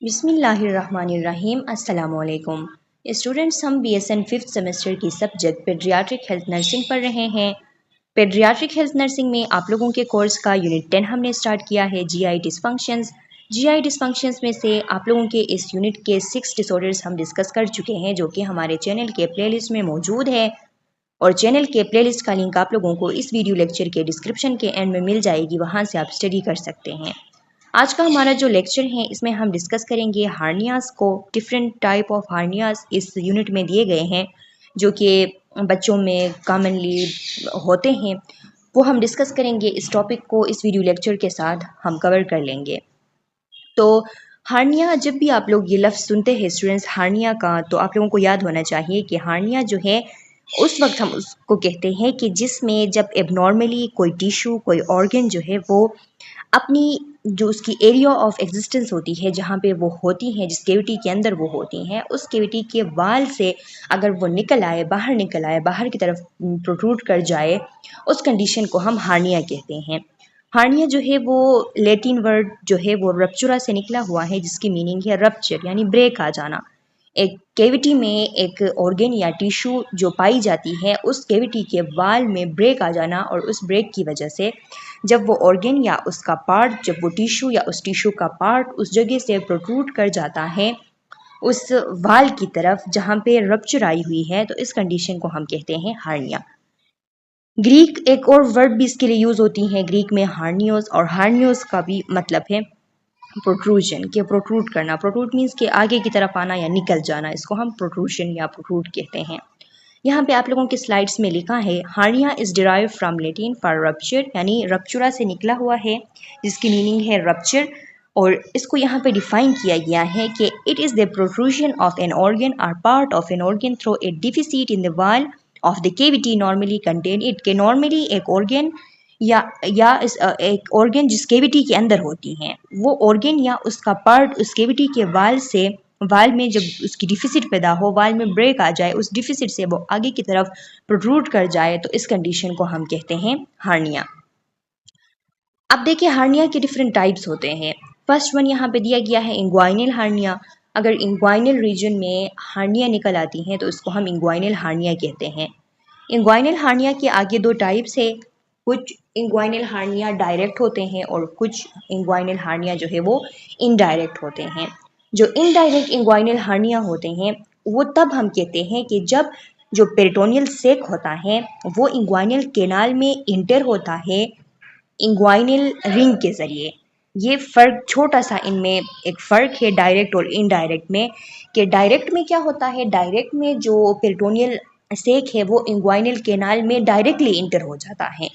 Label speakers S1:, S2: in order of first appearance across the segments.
S1: बिस्मिल्लाहिर्रहमानिर्रहीम अस्सलामुअलैकुम स्टूडेंट्स, हम बीएसएन फिफ्थ सेमेस्टर की सब्जेक्ट पेडियाट्रिक हेल्थ नर्सिंग पढ़ रहे हैं। पेडियाट्रिक हेल्थ नर्सिंग में आप लोगों के कोर्स का यूनिट 10 हमने स्टार्ट किया है, जीआई डिसफंक्शंस। जीआई डिसफंक्शंस में से आप लोगों के इस यूनिट के 6 डिसऑर्डर्स हम डिस्कस कर चुके हैं, जो कि हमारे चैनल के प्लेलिस्ट में मौजूद है। और चैनल के प्लेलिस्ट का लिंक आप लोगों को इस वीडियो लेक्चर के डिस्क्रिप्शन के एंड में मिल जाएगी, वहाँ से आप स्टडी कर सकते हैं। आज का हमारा जो लेक्चर है इसमें हम डिस्कस करेंगे हार्नियास को। डिफरेंट टाइप ऑफ हार्नियास इस यूनिट में दिए गए हैं, जो कि बच्चों में कॉमनली होते हैं। वो हम डिस्कस करेंगे। इस टॉपिक को इस वीडियो लेक्चर के साथ हम कवर कर लेंगे। तो हार्निया, जब भी आप लोग ये लफ्ज़ सुनते हैं स्टूडेंट्स हार्निया का, तो आप लोगों को याद होना चाहिए कि हार्निया जो है उस वक्त हम उसको कहते हैं कि जिसमें जब एबनॉर्मली कोई टिश्यू, कोई ऑर्गन जो है वो अपनी जो उसकी एरिया ऑफ एग्जिस्टेंस होती है, जहाँ पे वो होती हैं, जिस कैविटी के अंदर वो होती हैं, उस कैविटी के वाल से अगर वो निकल आए, बाहर की तरफ प्रोट्रूड कर जाए, उस कंडीशन को हम हार्निया कहते हैं। हार्निया जो है वो लैटिन वर्ड जो है वो रप्चुरा से निकला हुआ है, जिसकी मीनिंग है रप्चर, यानी ब्रेक आ जाना। एक कैविटी में एक ऑर्गन या टिश्यू जो पाई जाती है, उस कैविटी के वाल में ब्रेक आ जाना, और उस ब्रेक की वजह से जब वो ऑर्गन या उसका पार्ट, जब वो टिश्यू या उस टिश्यू का पार्ट उस जगह से प्रोट्रूड कर जाता है उस वाल की तरफ जहाँ पे रप्चर आई हुई है, तो इस कंडीशन को हम कहते हैं हार्निया। ग्रीक एक और वर्ड भी इसके लिए यूज़ होती है ग्रीक में, हार्नियोस, और हार्नियोस का भी मतलब है प्रोट्रूजन, के प्रोट्रूड करना। प्रोट्रूड मीन्स के आगे की तरफ आना या निकल जाना, इसको हम प्रोट्रूजन या प्रोट्रूड कहते हैं। यहाँ पे आप लोगों के स्लाइड्स में लिखा है hernia is derive from Latin for rupture, यानी रप्चुरा से निकला हुआ है, जिसकी मीनिंग है रप्चर। और इसको यहाँ पे डिफाइन किया गया है कि it is the protrusion of an organ और part of an organ through a deficit in the wall of the cavity normally contain it, के नॉर्मली एक ऑर्गन एक ऑर्गन जिस कैविटी के अंदर होती हैं, वो ऑर्गन या उसका पार्ट उस कैविटी के वाल में जब उसकी डिफिसिट पैदा हो, वाल में ब्रेक आ जाए, उस डिफिसिट से वो आगे की तरफ प्रोट्रूड कर जाए, तो इस कंडीशन को हम कहते हैं हार्निया। अब देखिए हार्निया के डिफरेंट टाइप्स होते हैं। फर्स्ट वन यहाँ पे दिया गया है इंग्वाइनल हार्निया। अगर इंग्वाइनल रीजन में हार्निया निकल आती हैं तो इसको हम इंग्वाइनल हार्निया कहते हैं। इंग्वाइनल हार्निया के आगे दो टाइप्स है। कुछ इंग्वाइनल हार्निया डायरेक्ट होते हैं और कुछ इंग्वाइनल हार्निया जो है वो इनडायरेक्ट होते हैं। जो इनडायरेक्ट इंग्वाइनल हार्निया होते हैं वो तब हम कहते हैं कि जब जो पेरिटोनियल सेक होता है वो इंग्वाइनल कैनाल में इंटर होता है इंग्वाइनल रिंग के ज़रिए। ये फ़र्क छोटा सा, इनमें एक फ़र्क है डायरेक्ट और इनडायरेक्ट में, कि डायरेक्ट में क्या होता है, डायरेक्ट में जो पेरिटोनियल सेक है वो इंग्वाइनल कैनाल में डायरेक्टली इंटर हो जाता है,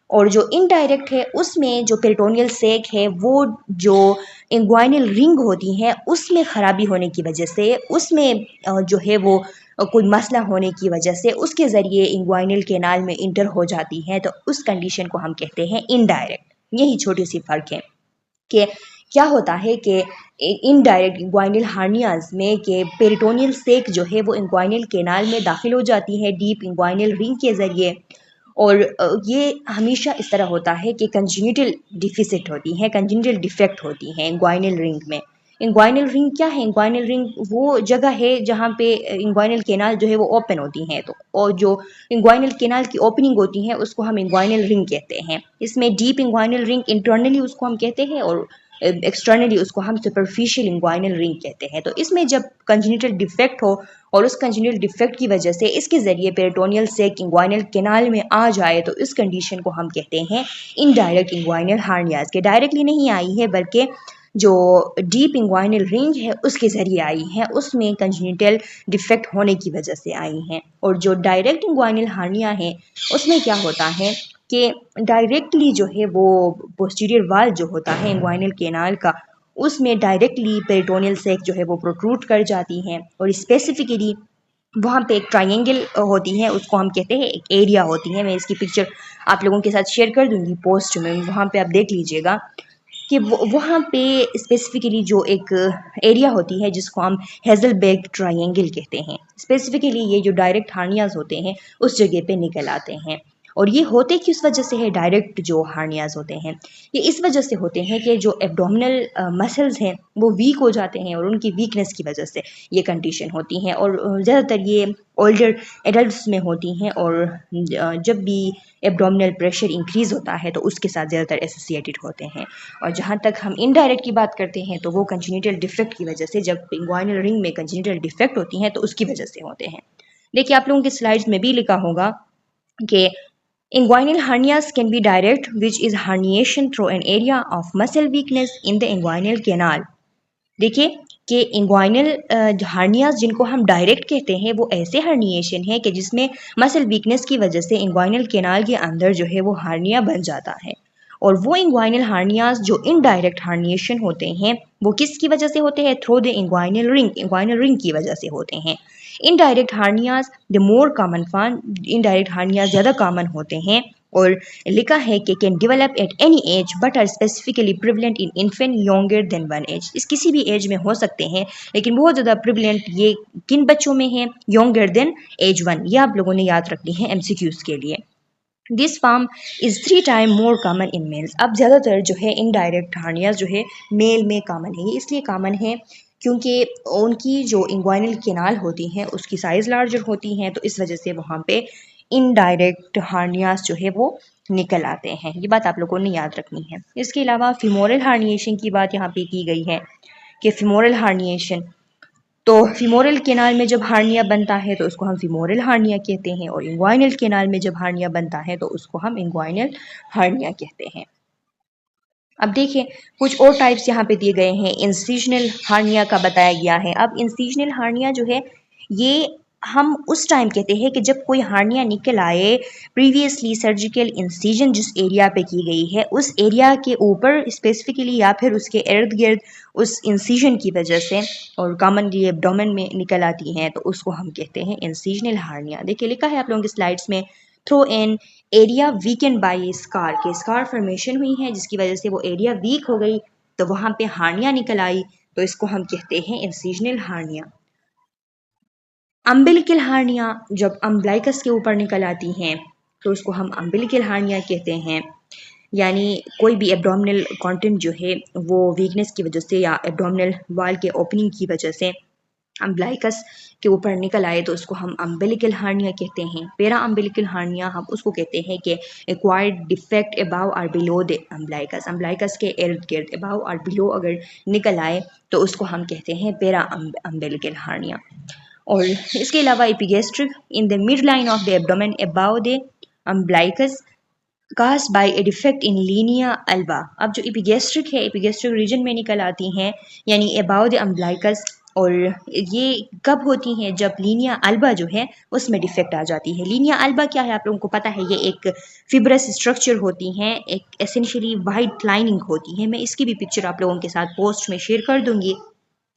S1: और जो इनडायरेक्ट है उसमें जो पेरिटोनियल सेक है वो जो इंग्वाइनल रिंग होती है उसमें ख़राबी होने की वजह से, उसमें जो है वो कोई मसला होने की वजह से उसके ज़रिए इंग्वाइनल कैनाल में इंटर हो जाती है, तो उस कंडीशन को हम कहते हैं इनडायरेक्ट। यही छोटी सी फ़र्क है कि क्या होता है कि इनडायरेक्ट इंग्वाइनल हार्नियाज में कि पेरिटोनियल सेक जो है वो इंग्वाइनल कैनाल में दाखिल हो जाती है डीप इंग्वाइनल रिंग के ज़रिए, और ये हमेशा इस तरह होता है कि कंजेनिटल डिफिसिट होती है, कंजेनिटल डिफेक्ट होती हैं इंग्वाइनल रिंग में। इंग्वाइनल रिंग क्या है? इंग्वाइनल रिंग वो जगह है जहाँ पे इंग्वाइनल कैनाल जो है वो ओपन होती हैं, तो और जो इंग्वाइनल कैनाल की ओपनिंग होती है उसको हम इंग्वाइनल रिंग कहते हैं। इसमें डीप इंग्वाइनल रिंग इंटरनली उसको हम कहते हैं, और एक्सटर्नली उसको हम सुपरफिशियल इंग्वाइनल रिंग कहते हैं। तो इसमें जब कंजेनिटल डिफेक्ट हो और उस कंजेनिटल डिफेक्ट की वजह से इसके ज़रिए पेरिटोनियल सेक इंग्वाइनल कैनाल में आ जाए, तो इस कंडीशन को हम कहते हैं इनडायरेक्ट इंग्वाइनल हार्नियाज, के डायरेक्टली नहीं आई है बल्कि जो डीप इंग्वाइनल रिंग है उसके ज़रिए आई हैं, उसमें कंजेनिटल डिफेक्ट होने की वजह से आई हैं। और जो डायरेक्ट इंग्वाइनल हार्निया है उसमें क्या होता है कि डायरेक्टली जो है वो पोस्टीरियर वाल जो होता है इंग्वाइनल कैनाल का, उसमें डायरेक्टली पेरिटोनियल सेक जो है वो प्रोट्रूड कर जाती हैं, और स्पेसिफिकली वहाँ पे एक ट्रायंगल होती है, उसको हम कहते हैं एक एरिया होती है। मैं इसकी पिक्चर आप लोगों के साथ शेयर कर दूँगी पोस्ट में, वहाँ पे आप देख लीजिएगा कि वहाँ पे स्पेसिफिकली जो एक एरिया होती है जिसको हम हेज़लबर्ग ट्रायंगल कहते हैं, स्पेसिफिकली ये जो डायरेक्ट हार्नियाज होते हैं उस जगह पे निकल आते हैं। और ये होते किस वजह से है? डायरेक्ट जो हार्नियाज होते हैं ये इस वजह से होते हैं कि जो एब्डोमिनल मसल्स हैं वो वीक हो जाते हैं, और उनकी वीकनेस की वजह से ये कंडीशन होती हैं। और ज़्यादातर ये ओल्डर एडल्ट्स में होती हैं, और जब भी एब्डोमिनल प्रेशर इंक्रीज़ होता है तो उसके साथ ज़्यादातर एसोसिएटेड होते हैं। और जहाँ तक हम इनडायरेक्ट की बात करते हैं तो वो कंजेनिटल डिफेक्ट की वजह से, जब इंग्वाइनल रिंग में कंजेनिटल डिफेक्ट होती हैं तो उसकी वजह से होते हैं। देखिए आप लोगों की स्लाइड्स में भी लिखा होगा कि inguinal hernias can be direct, which is herniation through an area of muscle weakness in the inguinal canal। देखिए कि इंग्वाइनल हार्नियाज जिनको हम डायरेक्ट कहते हैं वो ऐसे हर्निएशन है कि जिसमें मसल वीकनेस की वजह से इंग्वाइनल कैनाल के अंदर जो है वो हार्निया बन जाता है। और वो इंग्वाइनल हार्नियाज जो इनडायरेक्ट हार्निएशन होते हैं वो किसकी वजह से होते हैं? थ्रू द इंग्वाइनल रिंग की वजह से होते हैं। Indirect hernias the more common form, indirect hernias ज़्यादा कॉमन होते हैं। और लिखा है कि can develop at any age but are specifically prevalent in infant younger than 1 age. इस किसी भी एज में हो सकते हैं, लेकिन बहुत ज़्यादा प्रिवलेंट ये किन बच्चों में है? Younger than age 1। ये आप लोगों ने याद रखनी है एमसीक्यूज के लिए। This form is 3 time more common in males. अब ज़्यादातर जो है इनडायरेक्ट हार्नियाज जो है मेल में कॉमन है। ये इसलिए कॉमन है क्योंकि उनकी जो इंग्वाइनल कैनाल होती हैं उसकी साइज़ लार्जर होती हैं, तो इस वजह से वहाँ पे इनडायरेक्ट हार्नियाज जो है वो निकल आते हैं। ये बात आप लोगों ने याद रखनी है। इसके अलावा फीमोरल हार्निएशन की बात यहाँ पे की गई है कि फीमोरल हार्निएशन, तो फीमोरल कैनाल में जब हार्निया बनता है तो उसको हम फीमोरल हार्निया कहते हैं, और इंग्वाइनल कैनाल में जब हार्निया बनता है तो उसको हम इंग्वाइनल हार्निया कहते हैं। अब देखिए कुछ और टाइप्स यहाँ पे दिए गए हैं। इंसिजनल हार्निया का बताया गया है। अब इंसिजनल हार्निया जो है ये हम उस टाइम कहते हैं कि जब कोई हार्निया निकल आए, प्रीवियसली सर्जिकल इंसिजन जिस एरिया पे की गई है उस एरिया के ऊपर स्पेसिफिकली या फिर उसके इर्द गिर्द उस इंसिजन की वजह से, और कॉमनली एब्डोमेन में निकल आती हैं तो उसको हम कहते हैं इंसिजनल हार्निया। देखिए लिखा है आप लोगों की स्लाइड्स में, through an area weaken by scar, के स्कार फॉर्मेशन हुई है जिसकी वजह से वो एरिया वीक हो गई तो वहां पे हार्निया निकल आई, तो इसको हम कहते हैं इंसिजनल हार्निया। अम्बिलिकल हार्निया जब अम्बलाइकस के ऊपर निकल आती हैं तो उसको हम अम्बिलिकल हार्निया कहते हैं। यानी कोई भी एब्डोमिनल कंटेंट जो है वो वीकनेस की वजह से या एब्डोमिनल वाल के ओपनिंग की वजह से अम्बलाइकस के ऊपर निकल आए तो उसको हम अम्बिलिकल हार्निया कहते हैं। पेरा अम्बिलिकल हार्निया हम उसको कहते हैं कि एक्वायर्ड डिफेक्ट अबाव और बिलो द अम्बलाइकस, अम्बलाइकस के इर्द गिर्द अबाव और बिलो अगर निकल आए तो उसको हम कहते हैं पेरा अम्बिलिकल हार्निया। और इसके अलावा epigastric in the mid of the abdomen above the umbilicus caused by a defect in linea alba. अब जो एपिगेस्ट्रिक है एपिगेस्ट्रिक रीजन में निकल आती हैं यानी अबाव द अम्बलाइकस, और ये कब होती हैं? जब लीनिया अल्बा जो है उसमें डिफेक्ट आ जाती है। लीनिया अल्बा क्या है आप लोगों को पता है? ये एक फिब्रस स्ट्रक्चर होती हैं, एक एसेंशियली वाइट लाइनिंग होती है। मैं इसकी भी पिक्चर आप लोगों के साथ पोस्ट में शेयर कर दूंगी,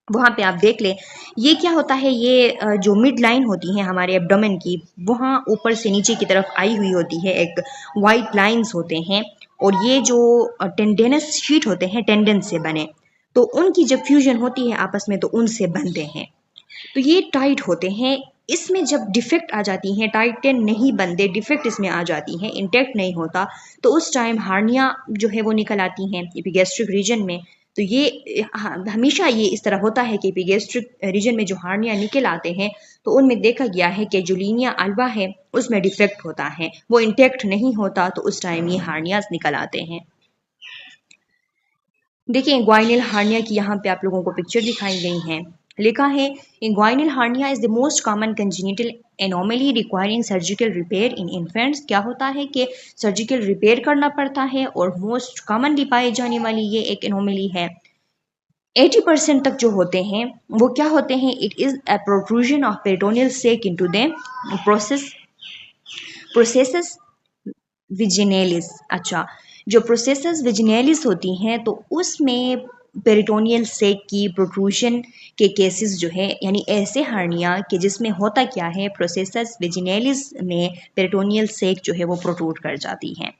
S1: वहाँ पे आप देख लें। ये क्या होता है? ये जो मिड लाइन होती है हमारे एब्डोमेन की, वहाँ ऊपर से नीचे की तरफ आई हुई होती है, एक वाइट लाइंस होते हैं, और ये जो टेंडेनस शीट होते हैं टेंडन से बने, तो उनकी जब फ्यूजन होती है आपस में तो उनसे बनते हैं, तो ये टाइट होते हैं। इसमें जब डिफेक्ट आ जाती हैं, टाइटन नहीं बनते, डिफेक्ट इसमें आ जाती हैं, इंटैक्ट नहीं होता, तो उस टाइम हार्निया जो है वो निकल आती हैं एपिगेस्ट्रिक रीजन में। तो ये हमेशा ये इस तरह होता है कि एपिगेस्ट्रिक रीजन में जो हार्निया निकल आते हैं तो उनमें देखा गया है कि जो लीनिया अल्बा है उसमें डिफेक्ट होता है, वो इंटैक्ट नहीं होता, तो उस टाइम ये हार्नियाज निकल आते हैं। देखिए इंग्वाइनल हार्निया की यहाँ पे आप लोगों को पिक्चर दिखाई गई है। लिखा है inguinal hernia is the most common congenital anomaly requiring surgical repair in infants. क्या होता है कि सर्जिकल रिपेयर करना पड़ता है, और मोस्ट कॉमनली पाई जाने वाली ये एक एनोमली है। 80% तक जो होते हैं वो क्या होते हैं? It is a protrusion of peritoneal sac into the process vaginalis. अच्छा, जो प्रोसेसस विजिनेलिस होती हैं तो उसमें पेरिटोनियल सेक की प्रोट्रूशन के केसेस जो है, यानी ऐसे हार्निया कि जिसमें होता क्या है, प्रोसेसस विजिनेलिस में पेरिटोनियल सेक जो है वो प्रोट्रूड कर जाती हैं।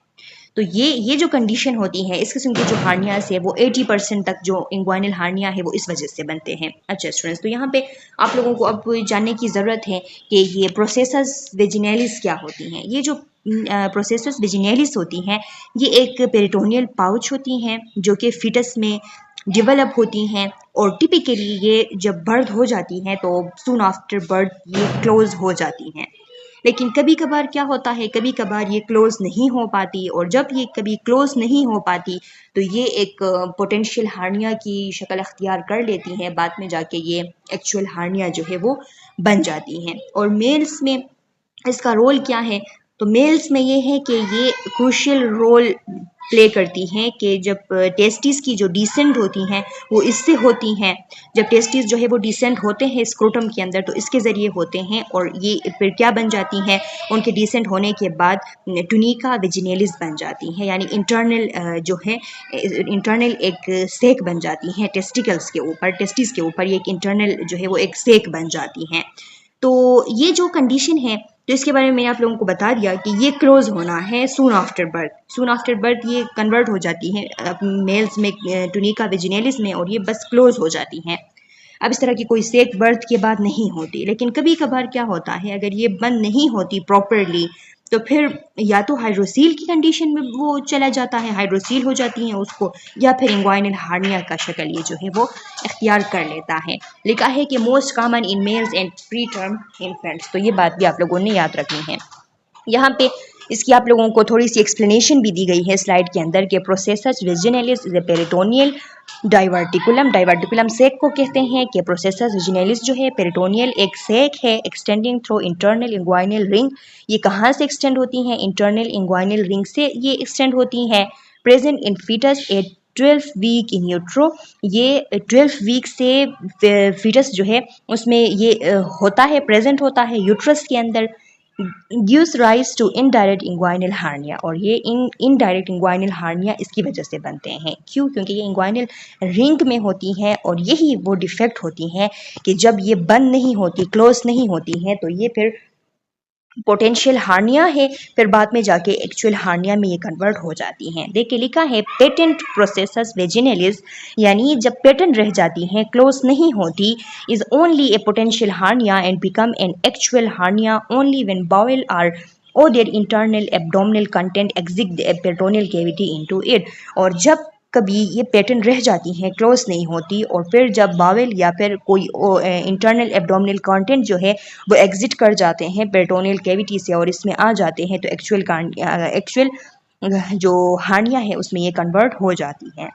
S1: तो ये जो कंडीशन होती है, इस किस्म की जो हार्नियाज है वो 80% तक जो इंग्वाइनल हार्निया है वो इस वजह से बनते हैं। अच्छा स्टूडेंट्स, तो यहाँ पे आप लोगों को अब जानने की ज़रूरत है कि ये प्रोसेसस वेजिनैलिस क्या होती हैं। ये जो प्रोसेसस वेजिनेलिस होती हैं, ये एक पेरिटोनियल पाउच होती हैं जो कि फीटस में डेवलप होती हैं और टिपिकली ये जब बर्थ हो जाती हैं तो सून आफ्टर बर्थ ये क्लोज हो जाती हैं। लेकिन कभी कभार क्या होता है, कभी कभार ये क्लोज नहीं हो पाती और जब ये कभी क्लोज नहीं हो पाती तो ये एक पोटेंशियल हार्निया की शक्ल अख्तियार कर लेती हैं। बाद में जाके ये एक्चुअल हार्निया जो है वो बन जाती हैं। और मेल्स में इसका रोल क्या है, तो मेल्स में ये है कि ये क्रूशियल रोल प्ले करती हैं कि जब टेस्टिस की जो डिसेंट होती हैं वो इससे होती हैं। जब टेस्टिस जो है वो डिसेंट होते हैं स्क्रोटम के अंदर तो इसके ज़रिए होते हैं और ये फिर क्या बन जाती हैं, उनके डिसेंट होने के बाद टुनिका वेजिनेलिस बन जाती हैं, यानी इंटरनल जो है इंटरनल एक सेक बन जाती हैं टेस्टिकल्स के ऊपर, टेस्टिस के ऊपर ये एक इंटरनल जो है वो एक सेक बन जाती हैं। तो ये जो कंडीशन है तो इसके बारे में मैंने आप लोगों को बता दिया कि ये क्लोज होना है soon after birth. Soon after birth ये कन्वर्ट हो जाती है मेल्स में टुनिका वेजिनेलिस में और ये बस क्लोज हो जाती हैं। अब इस तरह की कोई सेक बर्थ के बाद नहीं होती। लेकिन कभी कभार क्या होता है, अगर ये बंद नहीं होती प्रॉपरली तो फिर या तो हाइड्रोसील की कंडीशन में वो चला जाता है, हाइड्रोसील हो जाती हैं उसको, या फिर इंग्वाइनल हार्निया का शक्ल ये जो है वो इख्तियार कर लेता है। लिखा है कि most common in males and pre term infants, तो ये बात भी आप लोगों ने याद रखनी है। यहाँ पे इसकी आप लोगों को थोड़ी सी एक्सप्लेनेशन भी दी गई है स्लाइड के अंदर के processus vaginalis is a peritoneal diverticulum. Diverticulum sac को कहते हैं कि प्रोसेसस वेजिनेलिस जो है पेरिटोनियल एक सेक है extending through internal inguinal ring. ये कहाँ से एक्सटेंड होती हैं, इंटरनल इंग्वाइनल रिंग से ये एक्सटेंड होती हैं। Present in foetus a 12 week in utero, ये 12 वीक से फीटस जो है उसमें ये होता है, प्रेजेंट होता है यूट्रस के अंदर। gives rise to indirect inguinal hernia, और ये indirect inguinal hernia इसकी वजह से बनते हैं। क्यों? क्योंकि ये inguinal रिंग में होती हैं और यही वो डिफेक्ट होती हैं कि जब ये बंद नहीं होती, क्लोज नहीं होती हैं, तो ये फिर पोटेंशियल हार्निया है, फिर बाद में जाके एक्चुअल हार्निया में ये कन्वर्ट हो जाती हैं। देखिए लिखा है पेटेंट प्रोसेसस वेजिनेलिस, यानी जब पेटेंट रह जाती हैं, क्लोज नहीं होती, is only a potential hernia and become an actual hernia only when bowel are or their internal abdominal content exit the peritoneal cavity into it। और जब कभी ये पैटर्न रह जाती हैं, क्लोज नहीं होती, और फिर जब बावेल या फिर कोई इंटरनल एब्डोमिनल कंटेंट जो है वो एग्जिट कर जाते हैं पेरिटोनियल कैविटी से और इसमें आ जाते हैं, तो एक्चुअल जो हार्निया है उसमें ये कन्वर्ट हो जाती हैं।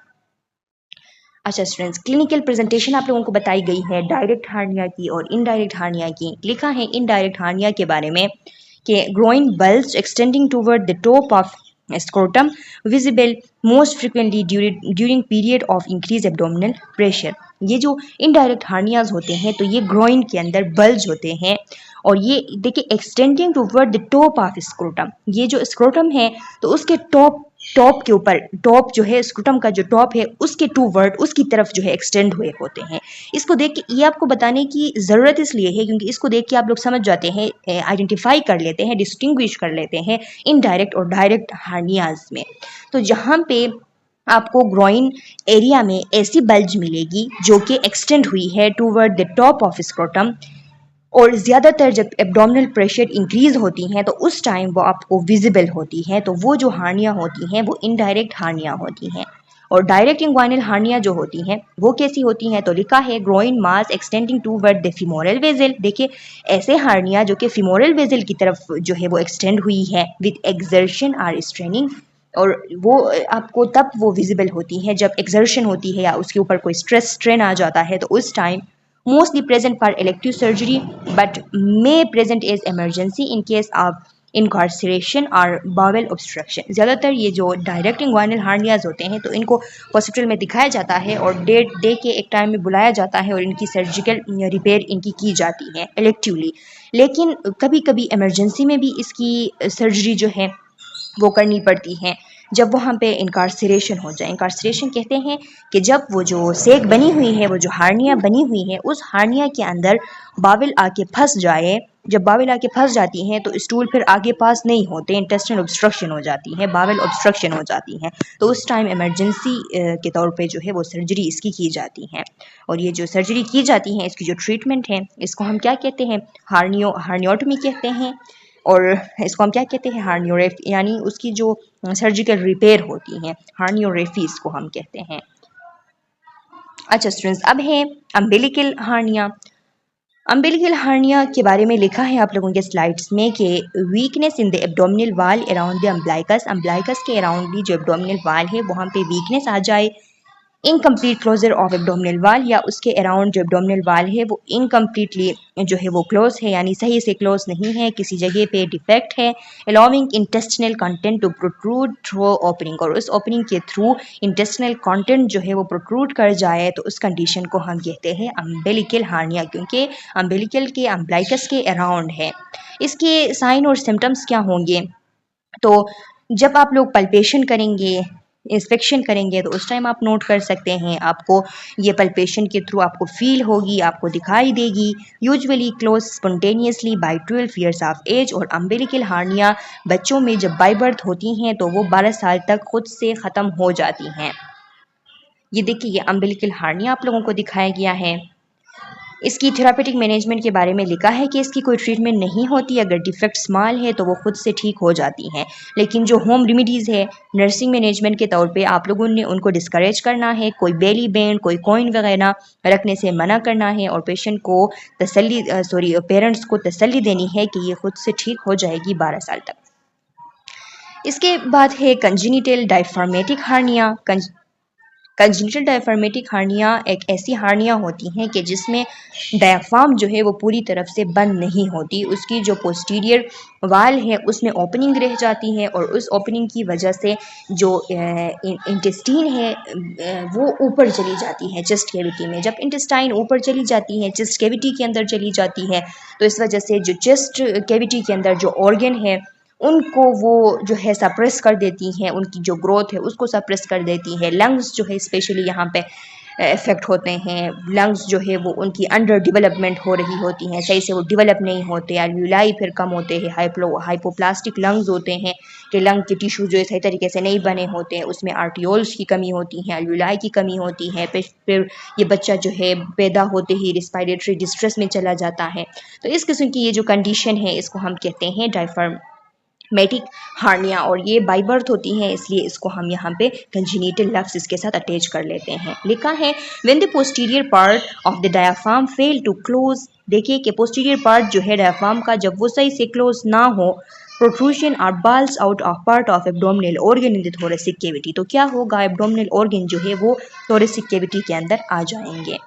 S1: अच्छा स्टूडेंट्स, क्लिनिकल प्रेजेंटेशन आप लोगों को बताई गई है डायरेक्ट हार्निया की और इनडायरेक्ट हार्निया की। लिखा है इनडायरेक्ट हार्निया के बारे में कि groin bulge extending toward the top of scrotum visible most frequently during period of increase abdominal pressure. ये जो इनडायरेक्ट हार्नियाज होते हैं तो ये ग्रोइन के अंदर बल्ज होते हैं और ये देखिए extending toward the top of scrotum, ये जो स्क्रोटम है तो उसके टॉप के ऊपर, टॉप जो है स्क्रोटम का जो टॉप है उसके टूवर्ड, उसकी तरफ जो है एक्सटेंड हुए होते हैं। इसको देख के ये आपको बताने की ज़रूरत इसलिए है क्योंकि इसको देख के आप लोग समझ जाते हैं, आइडेंटिफाई कर लेते हैं, डिस्टिंग्विश कर लेते हैं इनडायरेक्ट और डायरेक्ट हार्नियाज में। तो जहाँ पे आपको ग्रोइन एरिया में ऐसी बल्ज मिलेगी जो कि एक्सटेंड हुई है toward the top of scrotum, और ज़्यादातर जब एब्डोमिनल प्रेशर इंक्रीज होती हैं तो उस टाइम वो आपको विजिबल होती हैं, तो वो जो हार्निया होती हैं वो इनडायरेक्ट हार्निया होती हैं। और डायरेक्ट इंग्वाइनल हार्निया जो होती हैं वो कैसी होती हैं, तो लिखा है groin mass extending toward the femoral vessel. देखिए ऐसे हार्निया जो कि फीमोरल वेजल की तरफ जो है वो एक्सटेंड हुई है विद एक्सर्शन आर स्ट्रेनिंग, और वो आपको तब वो विजिबल होती हैं जब एक्सर्शन होती है या उसके ऊपर कोई स्ट्रेस स्ट्रेन आ जाता है, तो उस time mostly present for elective surgery but may present as emergency in case of incarceration or bowel obstruction। ज़्यादातर ये जो डायरेक्ट इंग्वाइनल हार्नियाज होते हैं तो इनको हॉस्पिटल में दिखाया जाता है और डे के एक टाइम में बुलाया जाता है और इनकी सर्जिकल रिपेयर इनकी की जाती है इलेक्टिवली। लेकिन कभी कभी इमरजेंसी में भी इसकी सर्जरी जो है वो करनी पड़ती है जब वहाँ पे इनकार्सरेशन हो जाए। इनकार्सरेशन कहते हैं कि जब वो जो सेक बनी हुई है, वो जो हार्निया बनी हुई है, उस हार्निया के अंदर बाविल आके फंस जाए। जब बाविल आके फंस जाती हैं तो स्टूल फिर आगे पास नहीं होते, इंटेस्टाइनल ऑब्स्ट्रक्शन हो जाती है, बाविल ऑब्स्ट्रक्शन हो जाती है, तो उस टाइम इमरजेंसी के तौर पे जो है वो सर्जरी इसकी की जाती है। और ये जो सर्जरी की जाती है इसकी जो ट्रीटमेंट है इसको हम क्या कहते हैं, हार्नियोटमी कहते हैं। और इसको हम क्या कहते हैं, हार्नियोरेफी, यानी उसकी जो सर्जिकल रिपेयर होती है, हार्नियोरेफी इसको हम कहते हैं। अच्छा स्टूडेंट्स, अब है अम्बिलिकल हार्निया। अम्बिलिकल हार्निया के बारे में लिखा है आप लोगों के स्लाइड्स में कि वीकनेस इन द एब्डोमिनल वाल अराउंड द अम्बलाइकस, अम्बलाइकस के अराउंड भी जो एब्डोमिनल वाल है वहाँ पे वीकनेस आ जाए, इनकम्प्लीट क्लोजर ऑफ एब्डोमिनल वाल, या उसके अराउंड जो एब्डोमिनल वाल है वो इनकम्प्लीटली जो है वो क्लोज है, यानी सही से क्लोज नहीं है, किसी जगह पे डिफेक्ट है, allowing intestinal content to protrude through opening, और उस ओपनिंग के थ्रू इंटेस्टिनल कंटेंट जो है वो प्रोट्रूड कर जाए तो उस कंडीशन को हम कहते हैं अम्बिलिकल हार्निया, क्योंकि अम्बिलिकल के अम्बलाइकस के अराउंड है। इसके साइन और सिम्टम्स क्या होंगे, तो जब आप लोग पल्पेशन करेंगे, इंस्पेक्शन करेंगे, तो उस टाइम आप नोट कर सकते हैं, आपको ये पल्पेशन के थ्रू आपको फील होगी, आपको दिखाई देगी। Usually close spontaneously by 12 years of age, और अम्बिलिकल हार्निया बच्चों में जब बाय बर्थ होती हैं तो वो 12 साल तक खुद से ख़त्म हो जाती हैं। ये देखिए, ये अम्बिलिकल हार्निया आप लोगों को दिखाया गया है। इसकी थेरापेटिक मैनेजमेंट के बारे में लिखा है कि इसकी कोई ट्रीटमेंट नहीं होती, अगर डिफेक्ट स्मॉल है तो वो खुद से ठीक हो जाती हैं। लेकिन जो होम रेमिडीज़ है, नर्सिंग मैनेजमेंट के तौर पे आप लोगों ने उनको डिस्करेज करना है, कोई बेली बैंड, कोई कॉइन वगैरह रखने से मना करना है, और पेशेंट को पेरेंट्स को तसल्ली देनी है कि ये खुद से ठीक हो जाएगी 12 साल तक। इसके बाद है congenital diaphragmatic hernia. Congenital diaphragmatic hernia एक ऐसी हार्निया होती हैं कि जिसमें डायफ्राम जो है वो पूरी तरफ से बंद नहीं होती, उसकी जो पोस्टीरियर वाल है उसमें ओपनिंग रह जाती है, और उस ओपनिंग की वजह से जो इंटेस्टाइन है वो ऊपर चली जाती है चेस्ट कैविटी में। जब इंटेस्टाइन ऊपर चली जाती है, चेस्ट कैविटी के अंदर चली जाती है, तो इस वजह से जो चेस्ट कैविटी के अंदर जो ऑर्गन है उनको वो जो है सप्रेस कर देती हैं, उनकी जो ग्रोथ है उसको सप्रेस कर देती है। लंग्स जो है स्पेशली यहाँ पे इफेक्ट होते हैं, लंग्स जो है वो उनकी अंडर डेवलपमेंट हो रही होती हैं, सही से वो डेवलप नहीं होते, एल्यूलाई फिर कम होते हैं, हाइपोप्लास्टिक लंग्स होते हैं कि लंग के टिश्यू जो है सही तरीके से नहीं बने होते हैं, उसमें आर्टियोल्स की कमी होती है, एल्यूलाई की कमी होती है, फिर ये बच्चा जो है पैदा होते ही रिस्पायरेटरी डिस्ट्रेस में चला जाता है। तो इस किस्म की ये जो कंडीशन है इसको हम कहते हैं डायफ्रामेटिक हार्निया, और ये बाय बर्थ होती हैं, इसलिए इसको हम यहाँ पे कंजेनिटल लफ्ज़ इसके साथ अटैच कर लेते हैं। लिखा है when the posterior part of the diaphragm fail to close. देखिए कि पोस्टीरियर पार्ट जो है डायफ्राम का जब वो सही से क्लोज ना हो, प्रोट्रूशन और balls out of part of abdominal organ in the thoracic cavity, तो क्या होगा, एब्डोमिनल ऑर्गन जो है वो थोरेसिक कैविटी के अंदर आ जाएंगे।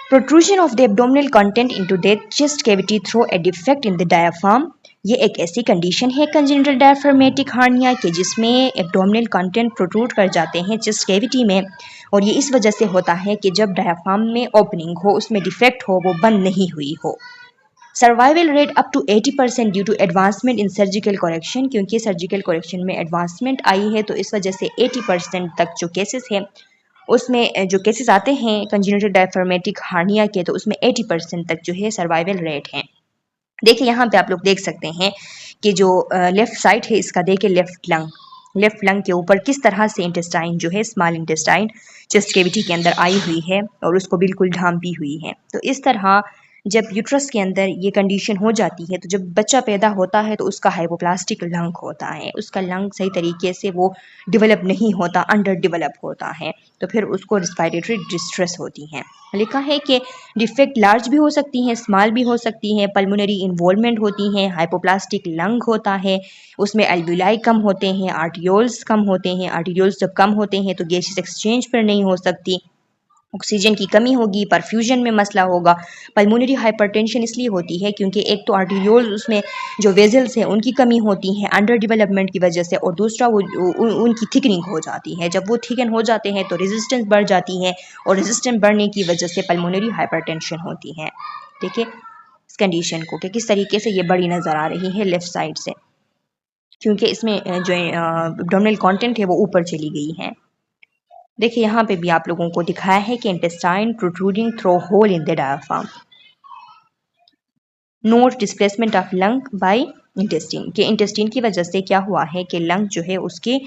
S1: Protrusion of the abdominal content into the chest cavity through a defect in the diaphragm, ये एक ऐसी कंडीशन है कंजेनिटल डायफ्रामेटिक हार्निया के जिसमें एब्डोमिनल कंटेंट प्रोट्रूड कर जाते हैं चेस्ट कैविटी में, और ये इस वजह से होता है कि जब डायफ्राम में ओपनिंग हो, उसमें डिफेक्ट हो, वो बंद नहीं हुई हो। Survival rate up to 80% due to advancement in surgical correction, क्योंकि सर्जिकल करेक्शन में एडवांसमेंट आई है तो इस वजह से 80% तक जो केसेस हैं उसमें जो केसेस आते हैं कंजेनिटल डायफ्रामेटिक हार्निया के, तो उसमें 80% तक जो है सर्वाइवल रेट है। देखिए यहाँ पे आप लोग देख सकते हैं कि जो लेफ़्ट साइड है इसका, देखिए लेफ़्ट लंग के ऊपर किस तरह से इंटेस्टाइन जो है, स्मॉल इंटेस्टाइन चेस्ट कैविटी के अंदर आई हुई है और उसको बिल्कुल ढांपी हुई है। तो इस तरह जब यूट्रस के अंदर ये कंडीशन हो जाती है, तो जब बच्चा पैदा होता है तो उसका हाइपोप्लास्टिक लंग होता है, उसका लंग सही तरीके से वो डेवलप नहीं होता, अंडर डेवलप होता है, तो फिर उसको रिस्पायरेटरी डिस्ट्रेस होती है। लिखा है कि डिफेक्ट लार्ज भी हो सकती हैं, स्मॉल भी हो सकती हैं, पल्मोनरी इन्वॉल्वमेंट होती हैं, हाइपोप्लास्टिक लंग होता है, उसमें एल्विलाई कम होते हैं, आर्टियोल्स कम होते हैं, आर्टियोल्स जब कम होते हैं तो गैसेस एक्सचेंज पर नहीं हो सकती, ऑक्सीजन की कमी होगी, परफ्यूजन में मसला होगा। पल्मोनरी हाइपरटेंशन इसलिए होती है क्योंकि एक तो आर्टियोल्स उसमें जो वेजल्स हैं उनकी कमी होती है अंडर डेवलपमेंट की वजह से, और दूसरा वो उनकी थिकनिंग हो जाती है। जब वो थिकन हो जाते हैं तो रेजिस्टेंस बढ़ जाती है, और रेजिस्टेंस बढ़ने की वजह से पल्मोनरी हाइपरटेंशन होती है। देखिए इस कंडीशन को कि किस तरीके से ये बड़ी नज़र आ रही है लेफ़्ट साइड से, क्योंकि इसमें जो एब्डोमिनल कंटेंट है वो ऊपर चली गई है। देखिए यहाँ पे भी आप लोगों को दिखाया है कि intestine protruding through hole in the diaphragm. Note displacement of lung by intestine, के इंटेस्टिन की वजह से क्या हुआ है कि लंग जो है उसकी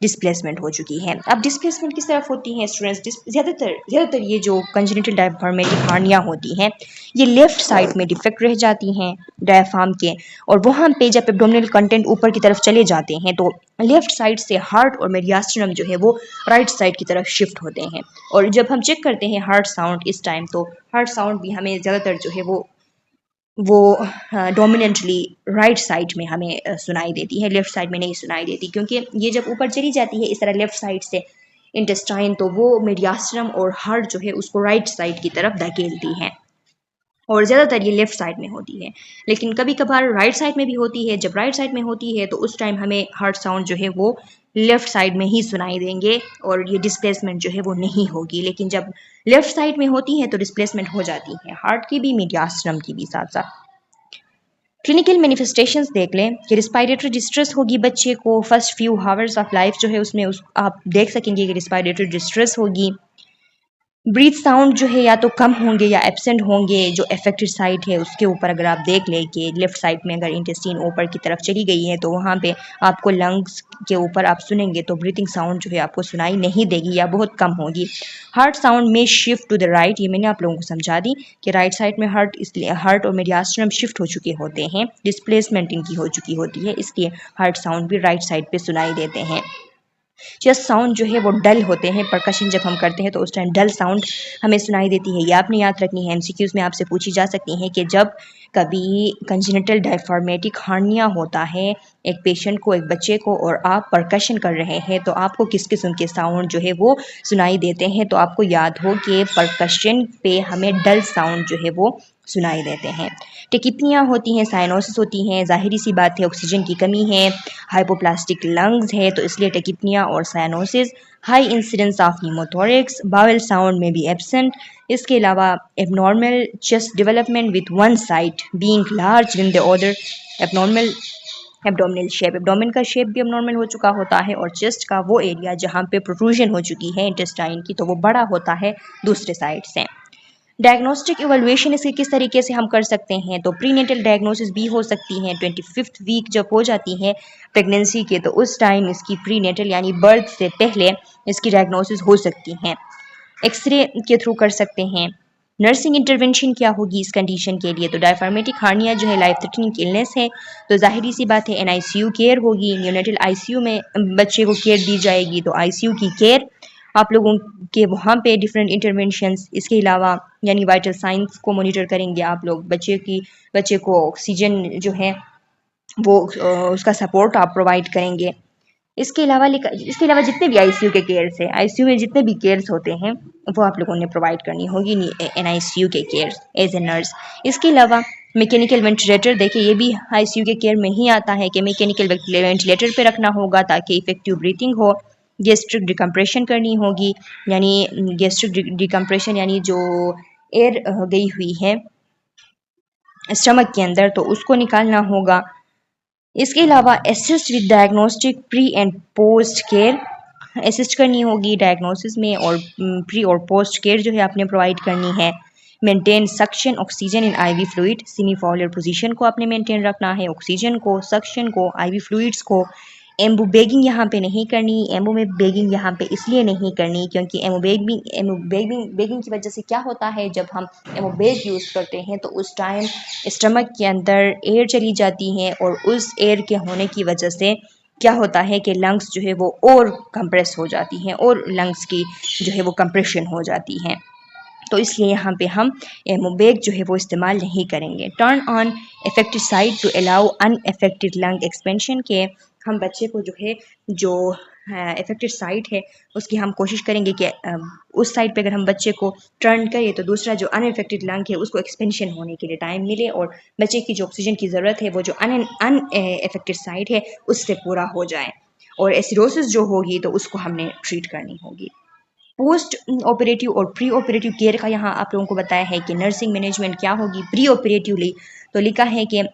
S1: डिस्प्लेसमेंट हो चुकी है। अब डिस्प्लेसमेंट किस तरफ होती है स्टूडेंट्स? ज़्यादातर ये जो कंजेनिटल डायफ्रामेटिक हार्निया होती हैं ये लेफ्ट साइड में डिफेक्ट रह जाती हैं डायफ्राम के, और वहाँ पे जब एब्डोमिनल कंटेंट ऊपर की तरफ चले जाते हैं तो लेफ्ट साइड से हार्ट और मेडियास्टिनम जो है वो राइट साइड की तरफ शिफ्ट होते हैं। और जब हम चेक करते हैं हार्ट साउंड इस टाइम, तो हार्ट साउंड भी हमें ज़्यादातर जो है वो डोमिनेंटली राइट साइड में हमें सुनाई देती है, लेफ़्ट साइड में नहीं सुनाई देती, क्योंकि ये जब ऊपर चली जाती है इस तरह लेफ़्ट साइड से इंटेस्टाइन, तो वो मीडियास्टिनम और हार्ट जो है उसको राइट साइड की तरफ धकेलती है, और ज़्यादातर ये लेफ़्ट साइड में होती है। लेकिन कभी कभार राइट साइड में भी होती है। जब राइट साइड में होती है तो उस टाइम हमें हार्ट साउंड जो है वो लेफ़्ट साइड में ही सुनाई देंगे और ये डिस्प्लेसमेंट जो है वो नहीं होगी। लेकिन जब लेफ़्ट साइड में होती है तो डिस्प्लेसमेंट हो जाती है, हार्ट की भी मीडियास्टिनम की भी साथ साथ। क्लिनिकल मैनिफेस्टेशंस देख लें कि रिस्पायरेटरी डिस्ट्रेस होगी बच्चे को, first few hours of life जो है उसमें आप देख सकेंगे कि रिस्पायरेटरी डिस्ट्रेस होगी। ब्रीथ साउंड जो है या तो कम होंगे या एब्सेंट होंगे, जो अफेक्टेड साइड है उसके ऊपर अगर आप देख लें कि लेफ्ट साइड में अगर इंटेस्टाइन ऊपर की तरफ चली गई है तो वहाँ पे आपको लंग्स के ऊपर आप सुनेंगे तो ब्रीथिंग साउंड जो है आपको सुनाई नहीं देगी या बहुत कम होगी। हार्ट साउंड में शिफ्ट टू द राइट, ये मैंने आप लोगों को समझा दी कि राइट साइड में हार्ट, इसलिए हार्ट और मेडियास्टिनम शिफ्ट हो चुके होते हैं, डिस्प्लेसमेंट इनकी हो चुकी होती है, इसलिए हार्ट साउंड भी राइट साइड पे सुनाई देते हैं। चेस्ट साउंड जो है वो डल होते हैं, परकशन जब हम करते हैं तो उस टाइम डल साउंड हमें सुनाई देती है। ये आपने याद रखनी है, एमसीक्यूज में आपसे पूछी जा सकती है कि जब कभी कंजेनिटल डायफ्रामेटिक हार्निया होता है एक पेशेंट को, एक बच्चे को, और आप परकशन कर रहे हैं तो आपको किस किस्म के साउंड जो है वो सुनाई देते हैं, तो आपको याद हो कि परकशन पे हमें डल साउंड जो है वो सुनाई देते हैं। टिकिपनियाँ होती हैं, साइनोसिस होती हैं, ज़ाहिरी सी बात है ऑक्सीजन की कमी है, हाइपोप्लास्टिक लंग्स है तो इसलिए टिकिपनिया और cyanosis. High incidence of pneumothorax, bowel sound में भी एब्सेंट। इसके अलावा abnormal chest development with one side being large in the other, abnormal abdominal shape, abdomen का शेप भी एबनॉर्मल हो चुका होता है, और चेस्ट का वो एरिया जहाँ पे प्रोट्रूजन हो चुकी है इंटेस्टाइन की तो वो बड़ा होता है दूसरे साइड से। डायग्नोस्टिक इवैल्यूएशन इसके किस तरीके से हम कर सकते हैं, तो प्रीनेटल डायग्नोसिस भी हो सकती है। 25th वीक जब हो जाती है प्रेगनेंसी के तो उस टाइम इसकी प्रीनेटल यानी बर्थ से पहले इसकी डायग्नोसिस हो सकती है, एक्सरे के थ्रू कर सकते हैं। नर्सिंग इंटरवेंशन क्या होगी इस कंडीशन के लिए, तो डायफ्रामेटिक हार्निया जो है लाइफ थ्रेटनिंग इलनेस है तो जाहिर सी बात है एनआईसीयू केयर होगी, न्यूनेटल आईसीयू में बच्चे को केयर दी जाएगी, तो आईसीयू की केयर आप लोगों के वहाँ पे डिफरेंट इंटरवेंशंस। इसके अलावा यानी वाइटल साइंस को मॉनिटर करेंगे आप लोग, बच्चे को ऑक्सीजन जो है वो उसका सपोर्ट आप प्रोवाइड करेंगे। इसके अलावा जितने भी आईसीयू के केयर्स है, आईसीयू में जितने भी केयर्स होते हैं वो आप लोगों ने प्रोवाइड करनी होगी एनआईसीयू के केयर्स एज ए नर्स। इसके अलावा मैकेनिकल वेंटिलेटर, देखिए ये भी आईसीयू के केयर में ही आता है कि मैकेनिकल वेंटिलेटर पे रखना होगा ताकि इफेक्टिव ब्रीथिंग हो। गैस्ट्रिक डिकम्प्रेशन करनी होगी, यानी गैस्ट्रिक डिकम्प्रेशन यानी जो एयर गई हुई है स्टमक के अंदर तो उसको निकालना होगा। इसके अलावा assist with diagnostic pre and post care, assist करनी होगी डायग्नोसिस में, और प्री और पोस्ट केयर जो है आपने प्रोवाइड करनी है। Maintain suction oxygen in IV fluid, semi Fowler position को आपने मेंटेन रखना है, ऑक्सीजन को, सक्शन को, आईवी फ्लूइड्स को। एम्बू बेगिंग यहाँ पे नहीं करनी, एम्बू में बेगिंग यहाँ पे इसलिए नहीं करनी क्योंकि एम्बू बेगिंग की वजह से क्या होता है, जब हम एम्बू बेग यूज़ करते हैं तो उस टाइम स्टमक के अंदर एयर चली जाती है और उस एयर के होने की वजह से क्या होता है कि लंग्स जो है वो और कंप्रेस हो जाती हैं और लंग्स की जो है वो कंप्रेशन हो जाती है, तो इसलिए यहाँ पे हम एमोबेग जो है वो इस्तेमाल नहीं करेंगे। Turn on affected side to allow unaffected lung expansion के, हम बच्चे को जो है जो इफेक्टेड साइड है उसकी हम कोशिश करेंगे कि उस साइड पे अगर हम बच्चे को टर्न करें तो दूसरा जो अनइफेक्टेड लंग है उसको एक्सपेंशन होने के लिए टाइम मिले और बच्चे की जो ऑक्सीजन की ज़रूरत है वो जो अनइफेक्टेड साइड है उससे पूरा हो जाए, और एसिडोसिस जो होगी तो उसको हमने ट्रीट करनी होगी। पोस्ट ऑपरेटिव और प्री ऑपरेटिव केयर का यहाँ आप लोगों को बताया है कि नर्सिंग मैनेजमेंट क्या होगी प्री ऑपरेटिवली, तो लिखा है कि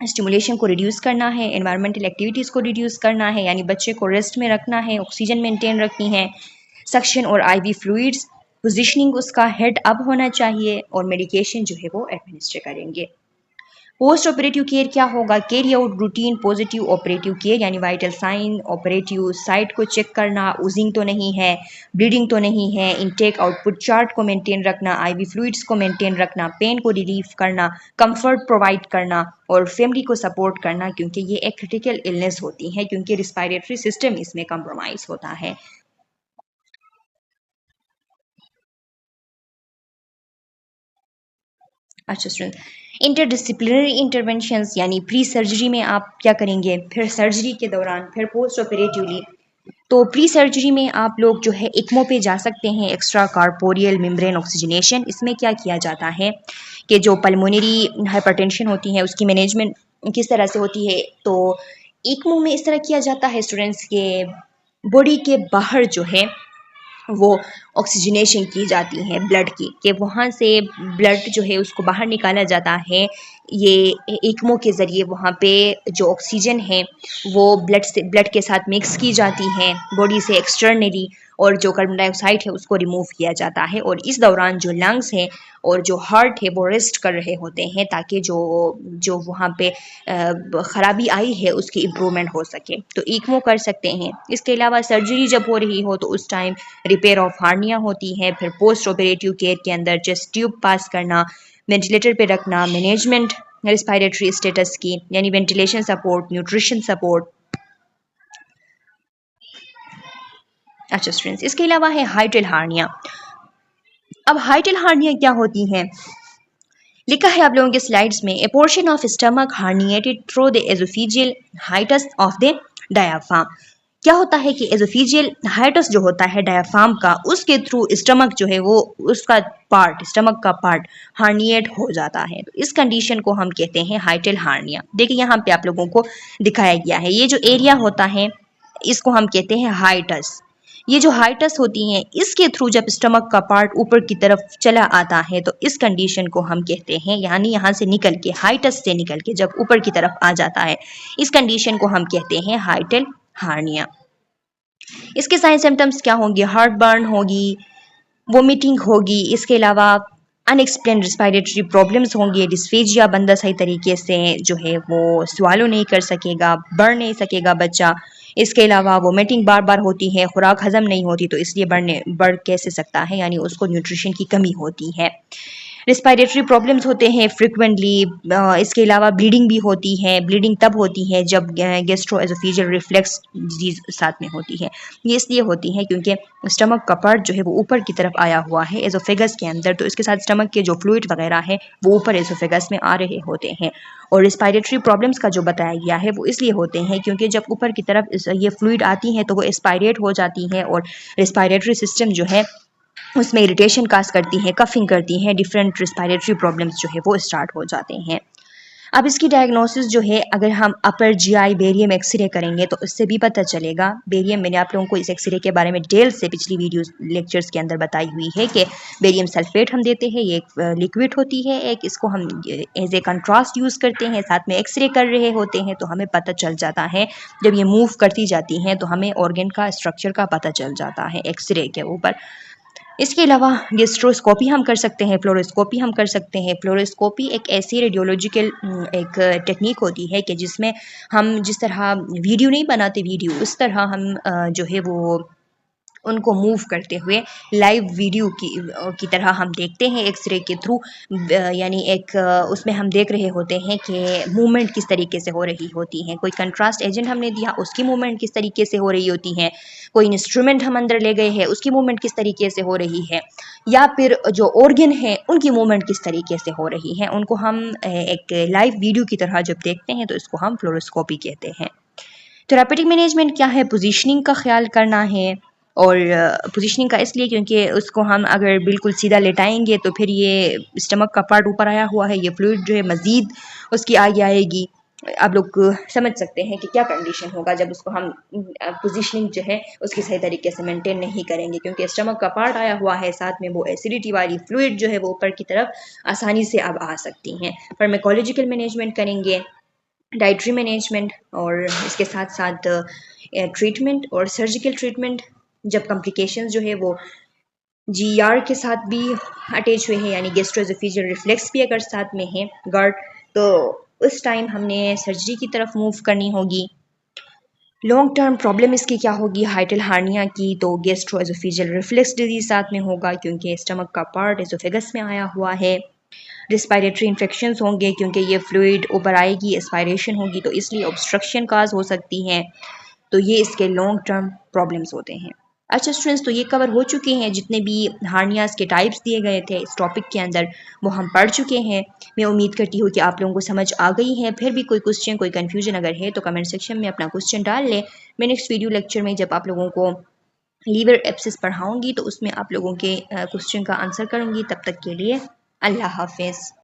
S1: स्टिमुलेशन को रिड्यूस करना है, एनवायरमेंटल एक्टिविटीज़ को रिड्यूस करना है यानी बच्चे को रेस्ट में रखना है, ऑक्सीजन मेंटेन रखनी है, सक्शन और आईवी फ्लूइड्स, पोजीशनिंग उसका हेड अप होना चाहिए, और मेडिकेशन जो है वो एडमिनिस्टर करेंगे। पोस्ट ऑपरेटिव केयर क्या होगा? Carry out routine positive operative care, यानी वाइटल साइन, ऑपरेटिव साइट को चेक करना, ओजिंग तो नहीं है, ब्लीडिंग तो नहीं है, इनटेक आउटपुट चार्ट को मेंटेन रखना, आईवी फ्लूइड्स को मेंटेन रखना, पेन को रिलीफ करना, कंफर्ट प्रोवाइड करना और फैमिली को सपोर्ट करना, क्योंकि ये एक क्रिटिकल इलनेस होती है, क्योंकि रिस्पायरेटरी सिस्टम इसमें कंप्रोमाइज होता है। अच्छा स्टूडेंट, इंटरडिसिप्लिनरी इंटरवेंशंस, यानी प्री सर्जरी में आप क्या करेंगे, फिर सर्जरी के दौरान, फिर पोस्ट ऑपरेटिवली। तो प्री सर्जरी में आप लोग जो है इक्मो पे जा सकते हैं, एक्स्ट्रा कार्पोरियल मेम्ब्रेन ऑक्सीजनेशन। इसमें क्या किया जाता है कि जो पल्मोनरी हाइपरटेंशन होती है उसकी मैनेजमेंट किस तरह से होती है, तो इक्मो में इस तरह किया जाता है स्टूडेंट्स के बॉडी के बाहर जो है वो ऑक्सीजनेशन की जाती है ब्लड की, कि वहाँ से ब्लड जो है उसको बाहर निकाला जाता है। ये एक्मो के ज़रिए वहाँ पे जो ऑक्सीजन है वो ब्लड के साथ मिक्स की जाती है बॉडी से एक्सटर्नली, और जो कार्बन डाइऑक्साइड है उसको रिमूव किया जाता है। और इस दौरान जो लंग्स है और जो हार्ट है वो रेस्ट कर रहे होते हैं, ताकि जो जो वहाँ पे ख़राबी आई है उसकी इम्प्रूवमेंट हो सके, तो ईक्मो कर सकते हैं। इसके अलावा सर्जरी जब हो रही हो तो उस टाइम रिपेयर ऑफ हार्निया होती है। फिर पोस्ट ऑपरेटिव केयर के अंदर चेस्ट ट्यूब पास करना, वेंटिलेटर पे रखना, मैनेजमेंट रेस्पिरेटरी स्टेटस की, यानी वेंटिलेशन सपोर्ट, न्यूट्रिशन सपोर्ट। अच्छा स्टूडेंट्स, इसके अलावा है हाइड्रल हार्निया। अब हाइड्रल हार्निया क्या होती है? लिखा है आप लोगों के स्लाइड्स में, a portion of stomach herniated through the oesophageal hiatus of the diaphragm. क्या होता है कि एजोफेजियल हाइटस जो होता है डायाफ्राम का, उसके थ्रू स्टमक जो है वो उसका पार्ट, स्टमक का पार्ट हार्निएट हो जाता है। तो इस कंडीशन को हम कहते हैं हाइटल हार्निया। देखिए यहाँ पे आप लोगों को दिखाया गया है, ये जो एरिया होता है इसको हम कहते हैं हाइटस। ये जो हाइटस होती हैं इसके थ्रू जब स्टमक का पार्ट ऊपर की तरफ चला आता है तो इस कंडीशन को हम कहते हैं, यानी यहाँ से निकल के, हाइटस से निकल के जब ऊपर की तरफ आ जाता है, इस कंडीशन को हम कहते हैं हाइटल हार्निया। इसके साइन सिम्टम्स क्या होंगे? हार्ट बर्न होगी, वोमिटिंग होगी, इसके अलावा अनएक्सप्लेन रिस्पायरेटरी प्रॉब्लम्स होंगे, डिस्फेजिया, बंदा सही तरीके से जो है वो स्वालो नहीं कर सकेगा, बढ़ नहीं सकेगा बच्चा। इसके अलावा वोमिटिंग बार बार होती है, खुराक हजम नहीं होती, तो इसलिए बढ़ कैसे सकता है, यानी उसको न्यूट्रिशन की कमी होती है। रिस्पायरेटरी प्रॉब्लम्स होते हैं फ्रिक्वेंटली। इसके अलावा ब्लीडिंग भी होती है। ब्लीडिंग तब होती है जब गैस्ट्रोएसोफेजियल रिफ्लेक्स डिजीज साथ में होती है। ये इसलिए होती है क्योंकि स्टमक का पार्ट जो है वो ऊपर की तरफ आया हुआ है एसोफेगस के अंदर, तो इसके साथ स्टमक के जो फ्लूइड वगैरह है वो ऊपर एसोफेगस में आ रहे होते हैं। और रिस्पायरेटरी प्रॉब्लम्स का जो बताया गया है वो इसलिए होते हैं क्योंकि जब ऊपर की तरफ ये फ्लूइड आती हैं तो वो एस्पायरेट हो जाती हैं, और रिस्पायरेटरी सिस्टम जो है उसमें इरिटेशन काज करती हैं, कफिंग करती हैं, डिफरेंट रिस्पायरेटरी प्रॉब्लम्स जो है वो स्टार्ट हो जाते हैं। अब इसकी डायग्नोसिस जो है, अगर हम अपर जीआई बेरियम एक्सरे करेंगे तो उससे भी पता चलेगा। बेरियम, मैंने आप लोगों को इस एक्सरे के बारे में डिटेल से पिछली वीडियोस लेक्चर्स के अंदर बताई हुई है कि बेरियम सल्फेट हम देते हैं, ये एक लिक्विड होती है, एक इसको हम एज ए कंट्रास्ट यूज़ करते हैं, साथ में एक्सरे कर रहे होते हैं तो हमें पता चल जाता है। जब ये मूव करती जाती हैं तो हमें ऑर्गन का स्ट्रक्चर का पता चल जाता है एक्सरे के ऊपर। इसके अलावा गेस्ट्रोस्कोपी हम कर सकते हैं, फ्लोरोस्कोपी हम कर सकते हैं। फ्लोरोस्कोपी एक ऐसी रेडियोलॉजिकल एक टेक्निक होती है कि जिसमें हम जिस तरह वीडियो नहीं बनाते, वीडियो उस तरह हम जो है वो उनको मूव करते हुए लाइव वीडियो की तरह हम देखते हैं एक्सरे के थ्रू। यानी एक उसमें हम देख रहे होते हैं कि मूवमेंट किस तरीके से हो रही होती है। कोई कंट्रास्ट एजेंट हमने दिया, उसकी मूवमेंट किस तरीके से हो रही होती है। कोई इंस्ट्रूमेंट हम अंदर ले गए हैं, उसकी मूवमेंट किस तरीके से हो रही है, या फिर जो ऑर्गन है उनकी मूवमेंट किस तरीके से हो रही है, उनको हम एक लाइव वीडियो की तरह जब देखते हैं तो इसको हम फ्लोरोस्कोपी कहते हैं। थेरापेटिक मैनेजमेंट क्या है? पोजीशनिंग का ख्याल करना है। और पोजीशनिंग का इसलिए क्योंकि उसको हम अगर बिल्कुल सीधा लेटाएंगे तो फिर ये स्टमक का पार्ट ऊपर आया हुआ है, ये फ्लूइड जो है मज़ीद उसकी आगे आएगी। आप लोग समझ सकते हैं कि क्या कंडीशन होगा जब उसको हम पोजीशनिंग जो है उसकी सही तरीके से मेंटेन नहीं करेंगे, क्योंकि स्टमक का पार्ट आया हुआ है, साथ में वो एसिडिटी वाली फ्लूइड जो है वो ऊपर की तरफ आसानी से अब आ सकती हैं। फार्माकोलॉजिकल मैनेजमेंट करेंगे, डाइटरी मैनेजमेंट, और इसके साथ साथ ट्रीटमेंट और सर्जिकल ट्रीटमेंट। जब कॉम्प्लिकेशंस जो है वो जीआर के साथ भी अटैच हुए हैं, यानी गैस्ट्रोएसोफेजियल रिफ्लेक्स भी अगर साथ में है, गर्ड, तो उस टाइम हमने सर्जरी की तरफ मूव करनी होगी। लॉन्ग टर्म प्रॉब्लम इसकी क्या होगी हाइटल हार्निया की, तो गैस्ट्रोएसोफेजियल रिफ्लक्स डिजीज साथ में होगा क्योंकि स्टमक का पार्ट एसोफेगस में आया हुआ है। रिस्पायरेटरी इन्फेक्शंस होंगे क्योंकि ये फ्लूइड ऊपर आएगी, एस्पायरेशन होगी, तो इसलिए ऑब्स्ट्रक्शन काज हो सकती हैं। तो ये इसके लॉन्ग टर्म प्रॉब्लम्स होते हैं। अच्छा स्टूडेंट्स, तो ये कवर हो चुके हैं जितने भी हार्नियाज के टाइप्स दिए गए थे इस टॉपिक के अंदर, वो हम पढ़ चुके हैं। मैं उम्मीद करती हूँ कि आप लोगों को समझ आ गई है। फिर भी कोई क्वेश्चन, कोई कन्फ्यूजन अगर है तो कमेंट सेक्शन में अपना क्वेश्चन डाल लें। मैं नेक्स्ट वीडियो लेक्चर में जब आप लोगों को लीवर एब्सिस पढ़ाऊंगी तो उसमें आप लोगों के क्वेश्चन का आंसर करूंगी। तब तक के लिए अल्लाह हाफिज़।